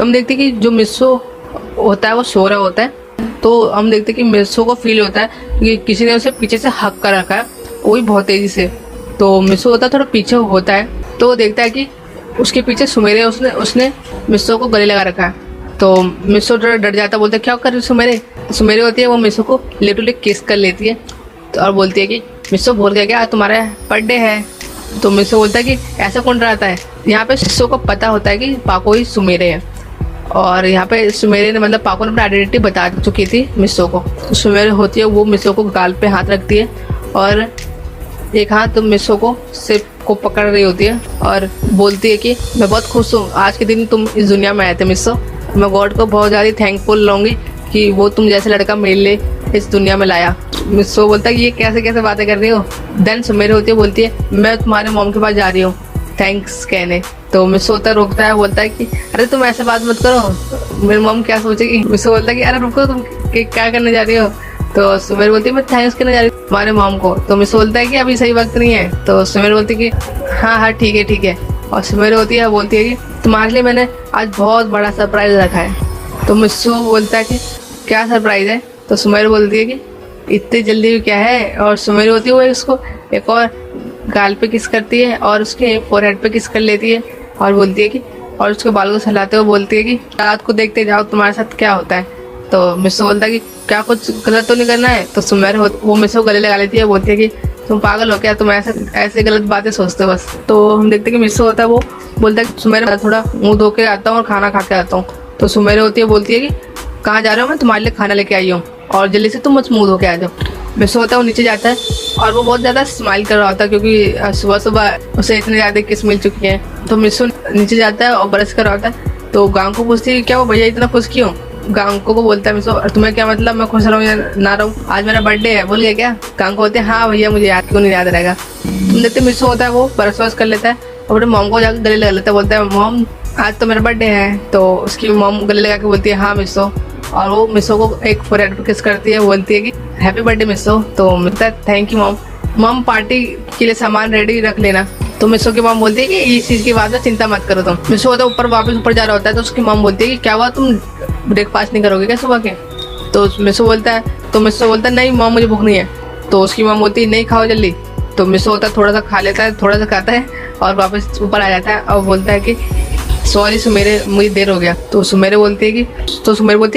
हम देखते हैं कि जो मिस्सो होता है वो सो रहा होता है, तो हम देखते हैं कि मिस्सो को फील होता है कि किसी ने उसे पीछे से हक कर रखा है, वो भी बहुत तेजी से। तो मिस्सो होता है थोड़ा पीछे होता है, तो वो देखता है कि उसके पीछे सुमेरे, उसने मिस्सो को गले लगा रखा है। तो मिस्सो थोड़ा डर जाता है, बोलता है क्या कर रही सुमेरे। सुमेरे होती है वो मिस्सो को लिटरली किस कर लेती है, तो और बोलती है कि मिस्सो भूल गया क्या तुम्हारा बर्थडे है। तो मिस्सो बोलता है कि ऐसा कौन डराता है। यहाँ पे मिस्सो को पता होता है कि पाको ही सुमेरे है, और यहाँ पे सुमेरे ने मतलब पाको ने अपनी आइडेंटिटी बता चुकी थी मिस्सो को। सुमेरे होती है वो मिस्सो को गाल पे हाथ रखती है, और एक हाथ मिस्सो को सिर को पकड़ रही होती है और बोलती है कि मैं बहुत खुश हूँ आज के दिन तुम इस दुनिया में आए थे मिस्सो। मैं गॉड को बहुत ज़्यादा थैंकफुल रहूँगी कि वो तुम जैसे लड़का मेरे लिए इस दुनिया में लाया। मिस्सो बोलता है कि ये कैसे कैसे बातें कर रही हो। देन सुमेरे होती है बोलती है मैं तुम्हारे मॉम के पास जा रही हूँ थैंक्स कहने। तो मिस्सो होता है रोकता है, बोलता है कि अरे तुम ऐसे बात मत करो, मेरी मॉम क्या सोचेगी। मिस्सो बोलता है कि अरे रुको तुम क्या करने जा रही हो। तो सुमेर बोलती है मैं थैंक्स करने जा रही हूँ तुम्हारे मॉम को। तो मिस्सो बोलता है कि अभी सही वक्त नहीं है। तो सुमेर बोलती है कि हाँ ठीक है। और सुमेर होती है बोलती है कि तुम्हारे लिए मैंने आज बहुत बड़ा सरप्राइज रखा है। तो मिस्सो बोलता है कि क्या सरप्राइज है। तो सुमेर बोलती है कि इतनी जल्दी क्या है। और सुमेर होती है वो इसको एक और गाल पे किस करती है और उसके फोरहेड पे किस कर लेती है, और बोलती है कि और उसके बाल को सहलाते हुए बोलती है कि रात को देखते जाओ तुम्हारे साथ क्या होता है। तो मिस्सो बोलता है कि क्या कुछ गलत तो नहीं करना है। तो सुमेर वो मिस्सो गले लगा लेती है, बोलती है कि तुम पागल हो क्या, तुम ऐसे गलत बातें सोचते हो बस। तो हम देखते हैं कि मिस्सो होता है वो बोलता है कि सुमेर थोड़ा मुंह धो के आता हूँ और खाना खा के आता हूँ। तो सुमेर होती है बोलती है कि कहाँ जा रहे हो, मैं तुम्हारे लिए खाना लेके आई हूँ और जल्दी से तुम मुझ मुंह धो के आ जाओ। मिस्सो होता है वो नीचे जाता है और वो बहुत ज़्यादा स्माइल कर रहा होता है क्योंकि सुबह सुबह उसे इतनी ज़्यादा किस मिल चुकी है। तो मिस्सो नीचे जाता है और ब्रश कर रहा होता है। तो गांव को पूछती है क्या वो भैया इतना खुश क्यों। गांको को बोलता है मिस्सो तुम्हें क्या मतलब मैं खुश रहूँ या ना रहूँ, आज मेरा बर्थडे है भूल गया क्या। गांको बोलते हैं हाँ भैया मुझे याद क्यों नहीं याद रहेगा। तुम देखते मिस्सो होता है वो ब्रश वश कर लेता है और अपने मॉम को जाकर गले लगा लेता है, बोलता है मॉम आज तो मेरा बर्थडे है। तो उसकी मॉम गले लगा के बोलती है हाँ मिस्सो, और वो मिस्सो को एक फोरहेड पे किस करती है, बोलती है कि हैप्पी बर्थडे मिस्सो। तो मिलता है thank you mom, mom party के लिए सामान रेडी रख लेना। तो मिस्सो की मॉम बोलती है कि इस चीज़ की बात में चिंता मत करो तुम। मिस्सो होता है ऊपर वापस ऊपर जा रहा होता है, तो उसकी मॉम बोलती है कि क्या हुआ तुम ब्रेकफास्ट नहीं करोगे क्या सुबह के। तो मिस्सो बोलता है नहीं मॉम मुझे भूख नहीं है। तो उसकी मॉम बोलती है नहीं खाओ जल्दी। तो मिस्सो होता है थोड़ा सा खा लेता है, थोड़ा सा खाता है और वापस ऊपर आ जाता है और बोलता है कि सॉरी सुमेरे मुझे देर हो गया। तो सुमेरे बोलती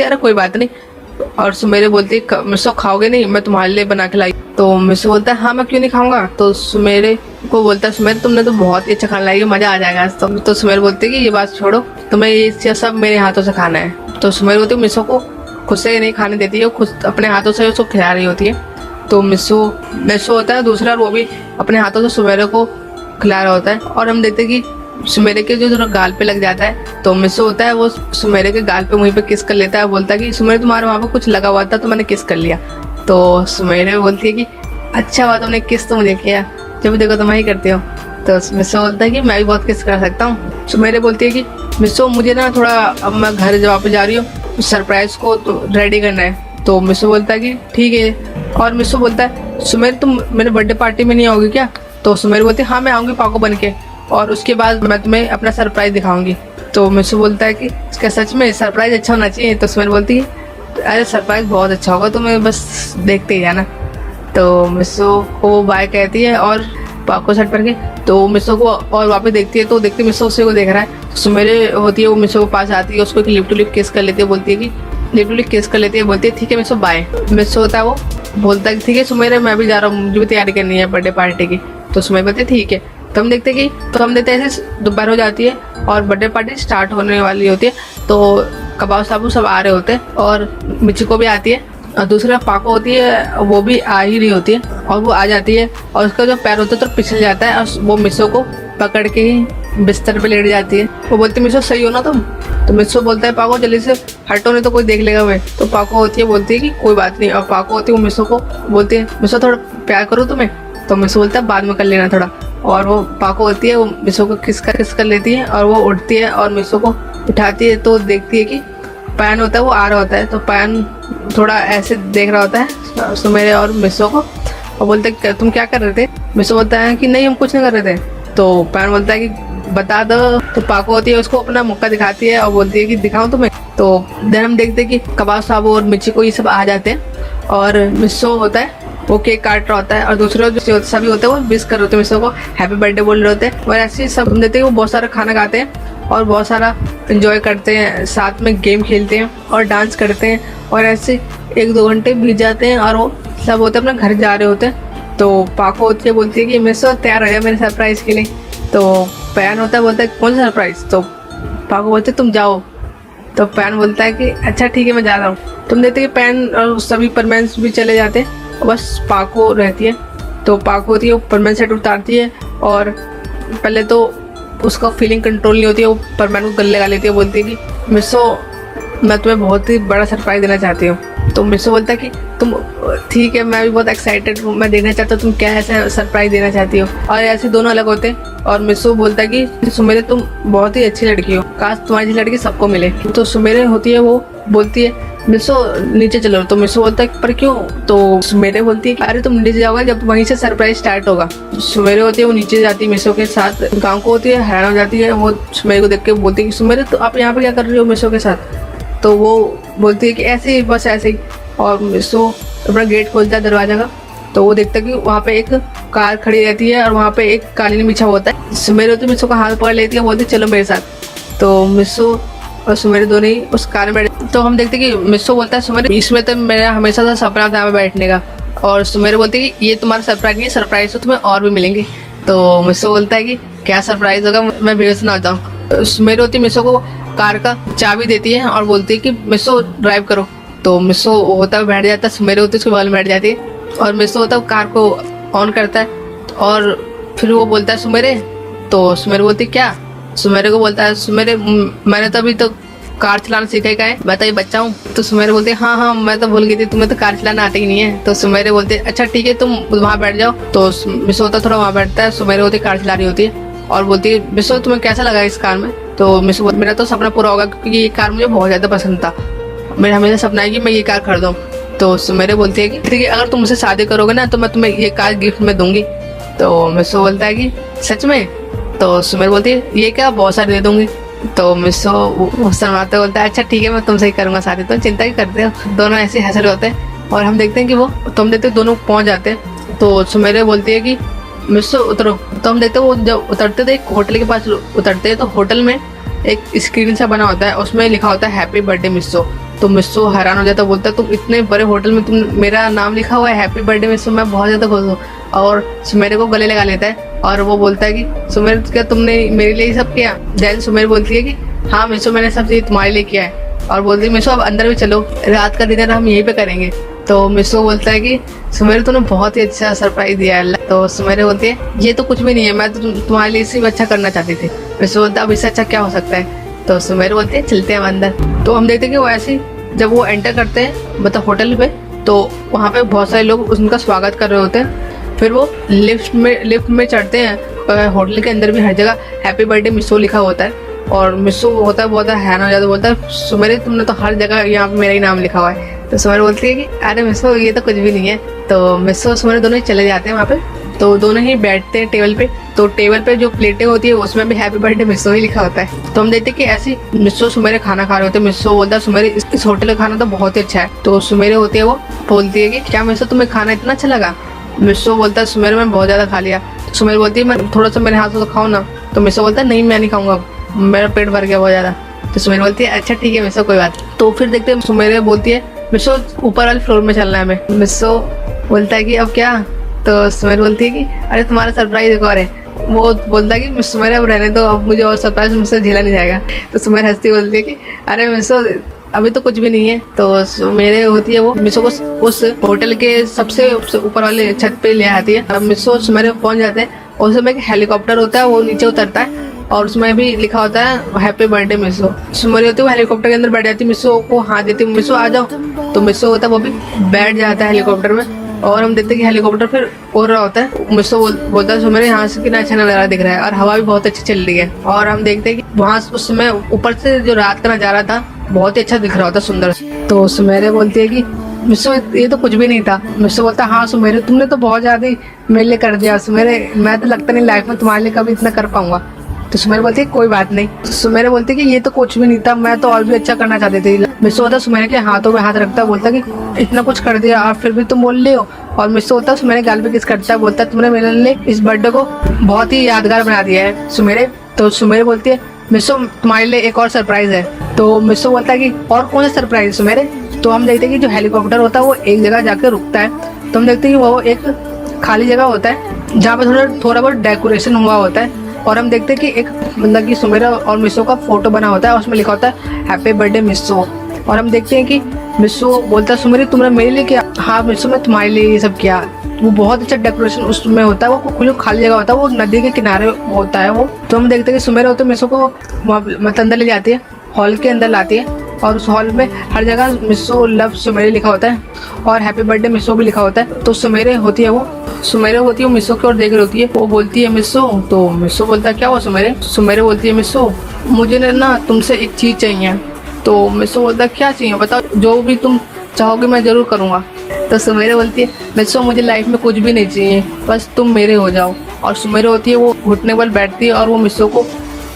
है अरे कोई बात नहीं। और सुमेरे बोलती है मिस्सो खाओगे नहीं, मैं तुम्हारे लिए बना के लाई। तो मिस्सो बोलता है हाँ मैं क्यों नहीं खाऊंगा। तो सुमेरे को बोलता है सुमेरे तुमने तो बहुत ही अच्छा खाना लाई है, मजा आ जाएगा आज। तो सुमेरे बोलती है कि ये बात छोड़ो, तुम्हें ये सब मेरे हाथों से खाना है। तो सुमेरे बोलती है मिस्सो को खुद से नहीं खाने देती है, खुद अपने हाथों से उसको खिला रही होती है। तो मिस्सो होता है दूसरा, वो भी अपने हाथों से सुमेरे को खिला रहा होता है। और हम देखते हैं कि सुमेरे के जो गाल पे लग जाता है, तो मिस्सो होता है वो सुमेरे के गाल पे वहीं पे किस कर लेता है, बोलता है कि सुमेरे तुम्हारे वहाँ पे कुछ लगा हुआ था तो मैंने किस कर लिया। तो सुमेरे बोलती है कि अच्छा हुआ तुमने किस तो मुझे किया, जब देखो तुम ही करते हो। तो मिस्सो बोलता है कि मैं भी बहुत किस कर सकता हूँ। सुमेरे बोलती है कि मिस्सो मुझे ना थोड़ा अब मैं घर वापस जा रही हूँ, सरप्राइज को तो रेडी करना है। तो मिस्सो बोलता है कि ठीक है। और मिस्सो बोलता है सुमेर तुम मेरे बर्थडे पार्टी में नहीं आओगी क्या। तो सुमेर बोलती है हाँ मैं आऊँगी पाको बन के, और उसके बाद मैं तुम्हें अपना सरप्राइज दिखाऊंगी। तो मिस्सो बोलता है कि इसका सच में सरप्राइज अच्छा होना चाहिए। तो सुमेर बोलती है अरे सरप्राइज बहुत अच्छा होगा, तुम्हें बस देखते ही जाना। तो मिस्सो को बाय कहती है और पाको सेट पर के तो मिस्सो को और वापस देखती है, तो देखती मिस्सो उसे को देख रहा है। सुमेरे होती है वो मिस्सो के पास आती है, उसको एक लिप टू लिप किस कर लेती है, बोलती है कि लिप टू लिप किस कर लेती है, बोलती है ठीक है मिस्सो बाय। मिस्सो होता है वो बोलता है ठीक है सुमेरे मैं भी जा रहा हूँ, मुझे भी तैयारी करनी है बर्थडे पार्टी की। तो सुमेर बोलती है ठीक है। तो हम देखते ऐसे दोपहर हो जाती है और बर्थडे पार्टी स्टार्ट होने वाली होती है। तो कबाब साबू सब आ रहे होते हैं और मिचिको भी आती है, और दूसरा पाको होती है वो भी आ ही रही होती है, और वो आ जाती है और उसका जो पैर होता है तो फिसल जाता है और वो मिस्सो को पकड़ के ही बिस्तर पे लेट जाती है। वो बोलती है मिस्सो सही हो ना तुम। तो मिस्सो बोलता है पाको जल्दी से हटो नहीं तो कोई देख लेगा वे। तो पाको होती है बोलती है कि कोई बात नहीं, और पाको होती है वो मिस्सो को बोलती है मिस्सो थोड़ा प्यार करो तुम्हें। तो मिस्सो बोलता है बाद में कर लेना थोड़ा। और वो पाको होती है वो मिस्सो को किस कर लेती है और वो उठती है और मिस्सो को उठाती है। तो देखती है कि पैन होता है वो आ रहा होता है, तो पैन थोड़ा ऐसे देख रहा होता है सुमेरे और मिस्सो को और बोलते तुम क्या कर रहे थे। मिस्सो बोलता है कि नहीं हम कुछ नहीं कर रहे थे। तो पैन बोलता है कि बता दो। तो पाको होती है उसको अपना मौका दिखाती है और बोलती है कि दिखाऊं तुम्हें। तो देन हम देखते हैं कि कबाब साबू और मिर्ची को ये सब आ जाते हैं और मिस्सो होता है वो केक काट रहा होता है और दूसरे जो सभी होते हैं वो विश कर रहे होते हैं मिस्सो को, हैप्पी बर्थडे बोल रहे होते हैं। और ऐसे ही सब हम देखते हैं वो बहुत सारा खाना खाते हैं और बहुत सारा एंजॉय करते हैं, साथ में गेम खेलते हैं और डांस करते हैं। और ऐसे 1-2 घंटे बीत जाते हैं और वो सब होते हैं अपना घर जा रहे होते हैं। तो पाको होती है बोलती है कि मिस्सो तैयार हो जाए मेरे सरप्राइज के लिए। तो पैन होता है बोलता है कौन सा सरप्राइज। तो पाको बोलते तुम जाओ। तो पैन बोलता है कि अच्छा ठीक है मैं जा रहा हूँ। तुम देखते कि पैन और सभी परमैन्स भी चले जाते हैं और बस पाको रहती है। तो पाको होती है वो परमैन सेट उतारती है और पहले तो उसका फीलिंग कंट्रोल नहीं होती है, वो परमैन को गले लगा लेती है, बोलती है कि मिस्सो मैं तुम्हें बहुत ही बड़ा सरप्राइज देना चाहती हूँ। तो मिस्सो बोलता है कि तुम ठीक है मैं भी बहुत एक्साइटेड हूँ, मैं देखना चाहता हूँ तुम क्या ऐसा सरप्राइज देना चाहती हो। और ऐसे दोनों अलग होते हैं और मिस्सो बोलता है कि सुमेरे तुम बहुत ही अच्छी लड़की हो, काश तुम्हारी लड़की सबको मिले। तो सुमेरे होती है वो बोलती है मिस्सो नीचे चलो। तो मिस्सो बोलता है पर क्यों। तो सुमेरे बोलती है अरे तुम नीचे जाओगे जब वहीं से सरप्राइज स्टार्ट होगा। सुमेरे होती है वो नीचे जाती है मिस्सो के साथ। गाँव को होती है हैरान हो जाती है, वो सुमेरे को देख के बोलती है कि सुमेरे तो आप यहाँ पे क्या कर रही हो मिस्सो के साथ। तो वो बोलती है कि ऐसे ही बस ऐसे ही। और मिस्सो अपना गेट खोलता है दरवाजा का। तो वो देखता है कि वहाँ पे एक कार खड़ी रहती है और वहाँ पे एक कालीन बिछा होता है। सुमेरे होती है मिस्सो का हाथ पकड़ लेती है, बोलती है चलो मेरे साथ। तो मिस्सो और सुमेरे दोनों ही उस कार में बैठे। तो हम देखते हैं कि मिस्सो बोलता है सुमेरे इसमें तो मेरा हमेशा से सपना था यहाँ बैठने का। और सुमेरे बोलती है कि ये तुम्हारा सरप्राइज नहीं है, सरप्राइज तो तुम्हें और भी मिलेंगे। तो मिस्सो बोलता है कि क्या सरप्राइज होगा, मैं वीडियो सुनाता हूँ। सुमेरे होती है मिस्सो को कार का चाबी देती है और बोलती है कि मिस्सो ड्राइव करो। तो मिस्सो होता है बैठ जाता है, सुमेरे होती है उसके बगल में बैठ जाती है और मिस्सो होता है कार को ऑन करता है और फिर वो बोलता है सुमेरे। तो सुमेरे बोलती है क्या। सुमेरे को बोलता है सुमेरे मैंने तो अभी तो कार चलाना सीखा है, मैं तो ये बच्चा हूँ। तो सुमेरे बोलते हैं हाँ मैं तो भूल गई थी, तुम्हें तो कार चलाना आता ही नहीं है। तो सुमेरे बोलते हैं अच्छा ठीक है तुम वहाँ बैठ जाओ। तो मिस्सो होता थोड़ा वहाँ बैठता है, सुमेरे होती कार चला रही होती है और बोलती है मिस्सो तुम्हें कैसा लगा इस कार में। तो मिस्सो बोलती मेरा तो सपना पूरा होगा क्योंकि ये कार मुझे बहुत ज़्यादा पसंद था, मेरा हमेशा सपना है कि मैं ये कार खरीदूँ। तो सुमेरे बोलती है कि ठीक है अगर तुम मुझसे शादी करोगे ना तो मैं तुम्हें ये कार गिफ्ट में दूंगी। तो मिस्सो बोलता है कि सच में। तो सुमेरे बोलती है ये क्या बहुत सारी दे दूंगी। तो मिस्सो शर्माते बोलता है अच्छा ठीक है मैं तुमसे ही करूंगा शादी, तो चिंता ही करते हो। दोनों ऐसे हंस रहे होते हैं और हम देखते हैं कि वो तुम देखते दोनों पहुंच जाते हैं। तो सुमेरे बोलती है कि मिस्सो उतरो। तो हम देखते हैं वो जब उतरते थे एक होटल के पास उतरते हैं तो होटल में एक स्क्रीन सा बना होता है, उसमें लिखा होता है हैप्पी बर्थडे मिस्सो। तो मिस्सो हैरान हो जाता है, बोलता है तुम इतने बड़े होटल में तुम मेरा नाम लिखा हुआ है हैप्पी बर्थडे मिस्सो, मैं बहुत ज़्यादा खुश हूँ। और सुमेरे को गले लगा लेता है और वो बोलता है कि सुमेर क्या तुमने मेरे लिए सब किया। देन सुमेर बोलती है कि हाँ मिस्सो मैंने सब चीज़ तुम्हारे लिए किया है। और बोलती है मिस्सो अब अंदर भी चलो, रात का डिनर हम यहीं पे करेंगे। तो मिस्सो बोलता है कि सुमेर तूने बहुत ही अच्छा सरप्राइज दिया है। तो सुमेर बोलती है ये तो कुछ भी नहीं है, मैं तो तुम्हारे लिए सिर्फ अच्छा करना चाहती थी। मिस्सो बोलता है अब इससे अच्छा क्या हो सकता है। तो सुमेर बोलते हैं चलते हैं अंदर। तो हम देखते हैं कि वो ऐसे जब वो एंटर करते हैं मतलब होटल पे, तो वहाँ पे बहुत सारे लोग उनका स्वागत कर रहे होते हैं। फिर वो लिफ्ट में चढ़ते हैं। होटल के अंदर भी हर जगह हैप्पी बर्थडे मिस्सो लिखा होता है और मिस्सो होता है बहुत हैरान हो जाता है, बोलता है सुमेर तुमने तो हर जगह यहाँ पे मेरा ही नाम लिखा हुआ है। तो सुमेर बोलती है कि अरे मिस्सो ये तो कुछ भी नहीं है। तो मिस्सो और सुमेर दोनों ही चले जाते हैं वहाँ पे। तो दोनों ही बैठते हैं टेबल पे। तो टेबल पे जो प्लेटें होती है उसमें भी हैप्पी बर्थडे मिस्सो ही लिखा होता है। तो हम देखते हैं कि ऐसी मिस्सो सुमेरे खाना खा रहे होते हैं। मिस्सो बोलता है सुमेरे इस होटल का खाना तो बहुत ही अच्छा है। तो सुमेरे होती है वो बोलती है कि क्या मिस्सो तुम्हें खाना इतना अच्छा लगा। मिस्सो बोलता है सुमेरे मैं बहुत ज़्यादा खा लिया। सुमेर बोलती है मैं थोड़ा सा मेरे हाथ से तो खाओ ना। तो मिस्सो बोलता है नहीं मैं नहीं खाऊंगा, मेरा पेट भर गया बहुत ज़्यादा। तो सुमेर बोलती है अच्छा ठीक है मिस्सो कोई बात। तो फिर देखते हैं सुमेरे बोलती है मिस्सो ऊपर वाले फ्लोर में चलना है हमें। मिस्सो बोलता है कि अब क्या। तो सुमेर बोलती है कि अरे तुम्हारा सरप्राइज एक और है। वो बोलता है कि सुमेर अब रहने दो, अब मुझे और सरप्राइज मुझसे झेला नहीं जाएगा। तो सुमेर हंसती बोलती है कि अरे मिस्सो अभी तो कुछ भी नहीं है। तो सुमेरे होती है वो मिस्सो को उस होटल के सबसे ऊपर वाले छत पे ले आती है। अब मिस्सो सुमेरे पहुंच जाते हैं और उसमें एक हेलीकॉप्टर होता है, वो नीचे उतरता है और उसमें भी लिखा होता है हैप्पी बर्थडे मिस्सो। सुमेरे होती है वो हेलीकॉप्टर के अंदर बैठ जाती है, मिस्सो को हाथ देती है मिस्सो आ जाओ। तो मिस्सो होता है वो भी बैठ जाता है हेलीकॉप्टर में और हम देखते हैं कि हेलीकॉप्टर फिर उड़ रहा होता है। मिस्सो बोलता है सुमेरे यहाँ से कितना अच्छा नज़ारा दिख रहा है और हवा भी बहुत अच्छी चल रही है। और हम देखते हैं कि वहाँ उस समय ऊपर से जो रात का नज़ारा था बहुत ही अच्छा दिख रहा होता, सुंदर। तो सुमेरे बोलती है कि मिस्सो ये तो कुछ भी नहीं था। मिस्सो बोलता हाँ सुमेरे तुमने तो बहुत ज्यादा ही मेरे लिए कर दिया सुमेरे, मैं तो लगता नहीं लाइफ में तुम्हारे लिए कभी इतना कर पाऊंगा। तो सुमेरे बोलती है कोई बात नहीं। सुमेरे बोलती है कि ये तो कुछ भी नहीं था, मैं तो और भी अच्छा करना चाहती थी। मिस्सो होता सुमेरे के हाथों में हाथ रखता बोलता कि इतना कुछ कर दिया और फिर भी तुम बोल रहे हो। और मिस्सो होता सुमेरे गाल पे किस करता है, बोलता तुमने मेरे लिए इस बर्थडे को बहुत ही यादगार बना दिया है सुमेरे। तो सुमेरे बोलती है मिस्सो तुम्हारे लिए एक और सरप्राइज है। तो मिस्सो बोलता है कि और कौन सा सरप्राइज सुमेरे। तो हम देखते हैं कि जो हेलीकॉप्टर होता है वो एक जगह जाकर रुकता है। तो हम देखते हैं कि वो एक खाली जगह होता है जहाँ पे थोड़ा बहुत डेकोरेशन हुआ होता है। और हम देखते हैं कि एक मतलब कि सुमेरा और मिस्सो का फोटो बना होता है और उसमें लिखा होता है हैप्पी बर्थडे मिस्सो। और हम देखते हैं कि मिस्सो बोलता है सुमेरी तुमने मेरे लिए किया। हाँ मिस्सो मैं तुम्हारे लिए ये सब किया। वो बहुत अच्छा डेकोरेशन उसमें होता है, वो खुली खाली जगह होता है, वो नदी के किनारे होता है वो। तो हम देखते हैं कि सुमेरा होते मिस्सो को मतलब अंदर ले जाती है, हॉल के अंदर लाती है और उस हॉल में हर जगह मिस्सो लव सुमेरे लिखा होता है और हैप्पी बर्थडे मिस्सो भी लिखा होता है। तो सुमेरे होती है वो मिस्सो की ओर देख रही होती है। वो बोलती है मिस्सो, तो मिस्सो बोलता है क्या हुआ सुमेरे बोलती है मिस्सो मुझे ना तुमसे एक चीज चाहिए। तो मिस्सो बोलता है क्या चाहिए बताओ, जो भी तुम चाहोगे मैं जरूर करूँगा। तो सुमेरे बोलती है मिस्सो मुझे लाइफ में कुछ भी नहीं चाहिए, बस तुम मेरे हो जाओ। और सुमेरे होती है वो घुटने पर बैठती है और वो मिस्सो को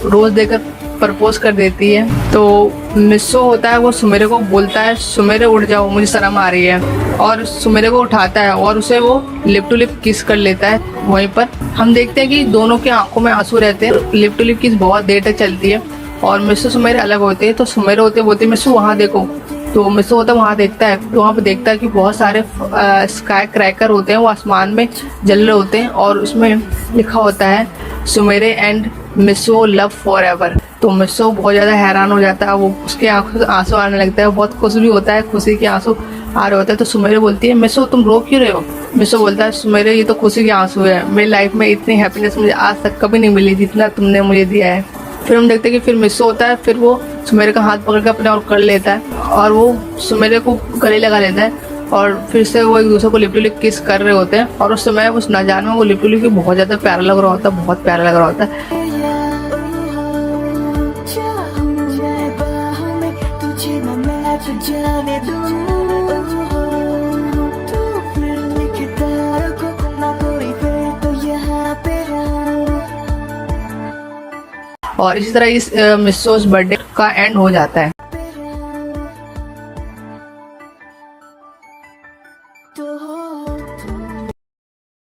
रोज देकर प्रपोज कर देती है। तो मिस्सो होता है वो सुमेरे को बोलता है सुमेरे उठ जाओ मुझे शर्म आ रही है। और सुमेरे को उठाता है और उसे वो लिप टू लिप किस कर लेता है। वहीं पर हम देखते हैं कि दोनों की आंखों में आंसू रहते हैं। लिप टू लिप किस बहुत देर तक चलती है और मिस्सो सुमेरे अलग होते हैं। तो सुमेरे होते बोलते मिस्सो वहाँ देखो। तो मिस्सो होता है वहाँ देखता है, तो वहाँ पे देखता है कि बहुत सारे स्काई क्रैकर होते हैं, वो आसमान में जल रहे होते हैं और उसमें लिखा होता है सुमेरे एंड मिस्सो लव फॉर एवर। तो मिस्सो बहुत ज़्यादा हैरान हो जाता है, वो उसके आंखों से आंसू आने लगता है, बहुत खुश भी होता है, खुशी के आंसू आ रहे होते हैं। तो सुमेरे बोलती है मिस्सो तुम रो क्यों रहे हो। मिस्सो बोलता है सुमेरे ये तो खुशी के आंसू है, मेरी लाइफ में इतनी हैप्पीनेस मुझे आज तक कभी नहीं मिली जितना तुमने मुझे दिया है। फिर हम देखते हैं कि फिर मिस्सो होता है, फिर वो सुमेरे का हाथ पकड़ के अपने और कर लेता है और वो सुमेरे को गले लगा लेता है और फिर से वो एक दूसरे को लिप टू लिप किस कर रहे होते हैं। और उस समय उस नजारे में वो लिप टू लिप बहुत ज़्यादा प्यारा लग रहा होता है, बहुत प्यारा लग रहा होता है। और इसी तरह इस मिस्सोस बर्थडे का एंड हो जाता है।